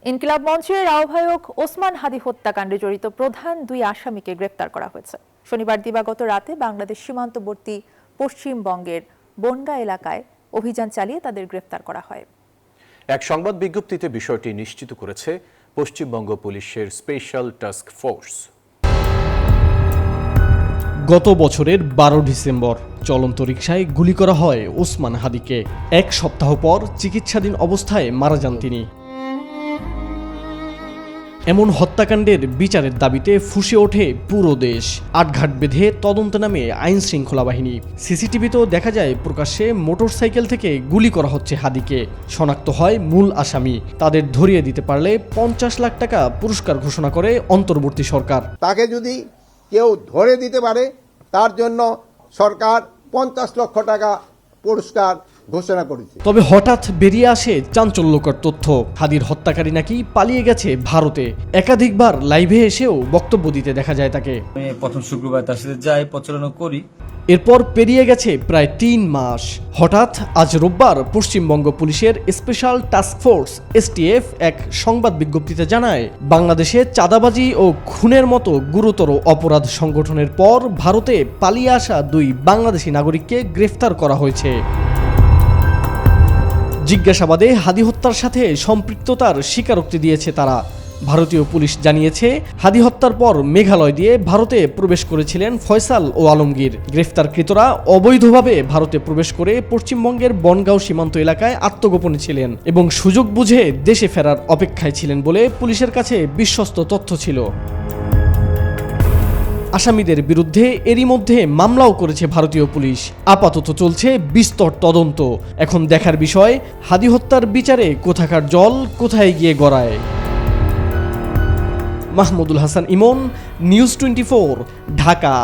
ইনকিলাব মঞ্চের আহ্বায়ক ওসমান হাদি হত্যাকাণ্ডে জড়িত প্রধান দুই আসামিকে গ্রেফতার করা হয়েছে। শনিবার দিবাগত রাতে বাংলাদেশ সীমান্তবর্তী পশ্চিমবঙ্গের বনগাঁ এলাকায় অভিযান চালিয়ে তাদের গ্রেফতার করা হয়। এক সংবাদ বিজ্ঞপ্তিতে বিষয়টি নিশ্চিত করেছে পশ্চিমবঙ্গ পুলিশের স্পেশাল টাস্ক ফোর্স। গত বছরের 12 ডিসেম্বর চলন্ত রিকশায় গুলি করা হয় ওসমান হাদিকে। এক সপ্তাহ পর চিকিৎসাধীন অবস্থায় মারা যান তিনি। এমন হত্যাকাণ্ডের বিচারের দাবিতে ফুঁসে ওঠে পুরো দেশ। আটঘাট বেঁধে তদন্তে নামে আইন শৃঙ্খলা বাহিনী। সিসিটিভিতেও দেখা যায় প্রকাশ্যে মোটরসাইকেল থেকে গুলি করা হচ্ছে হাদিকে। শনাক্ত হয় মূল আসামি। তাদের ধরিয়ে দিতে পারলে 50 লাখ টাকা পুরস্কার ঘোষণা করে অন্তর্বর্তী সরকার। তাকে যদি কেউ ধরে দিতে পারে তার জন্য সরকার 50 লক্ষ টাকা পুরস্কার ঘোষণা করেছে। তবে হঠাৎ বেরিয়ে আসে চাঞ্চল্যকর তথ্য। হাদির হত্যাকারী নাকি পালিয়ে গেছে ভারতে। একাধিকবার লাইভে এসেও বক্তব্য দিতে দেখা যায় তাকে। আমি প্রথম শুক্রবার তার সাথে যাই, প্রচারণা করি। এরপর পেরিয়ে গেছে প্রায় 3 মাস। হঠাৎ আজ রোববার পশ্চিমবঙ্গ পুলিশের স্পেশাল টাস্ক ফোর্স এসটিএফ এক সংবাদ বিজ্ঞপ্তিতে জানায়, বাংলাদেশে চাঁদাবাজি ও খুনের মতো গুরুতর অপরাধ সংগঠনের পর ভারতে পালিয়ে আসা 2 বাংলাদেশি নাগরিককে গ্রেফতার করা হয়েছে। জিজ্ঞাসাবাদে হাদি হত্যার সাথে সম্পৃক্ততার স্বীকারোক্তি দিয়েছে তারা। ভারতীয় পুলিশ জানিয়েছে, হাদি হত্যার পর মেঘালয় দিয়ে ভারতে প্রবেশ করেছিলেন ফয়সাল ও আলমগীর। গ্রেফতারকৃতরা অবৈধভাবে ভারতে প্রবেশ করে পশ্চিমবঙ্গের বনগাঁও সীমান্ত এলাকায় আত্মগোপনে ছিলেন এবং সুযোগ বুঝে দেশে ফেরার অপেক্ষায় ছিলেন বলে পুলিশের কাছে বিশ্বস্ত তথ্য ছিল। আসামিদের বিরুদ্ধে এরই মধ্যে মামলাও করেছে ভারতীয় পুলিশ। আপাতত চলছে বিস্তর তদন্ত। এখন দেখার বিষয়, হাদি হত্যার বিচারে কোথাকার জল কোথায় গিয়ে গড়ায়। মাহমুদুল হাসান ইমন, নিউজ 24, ঢাকা।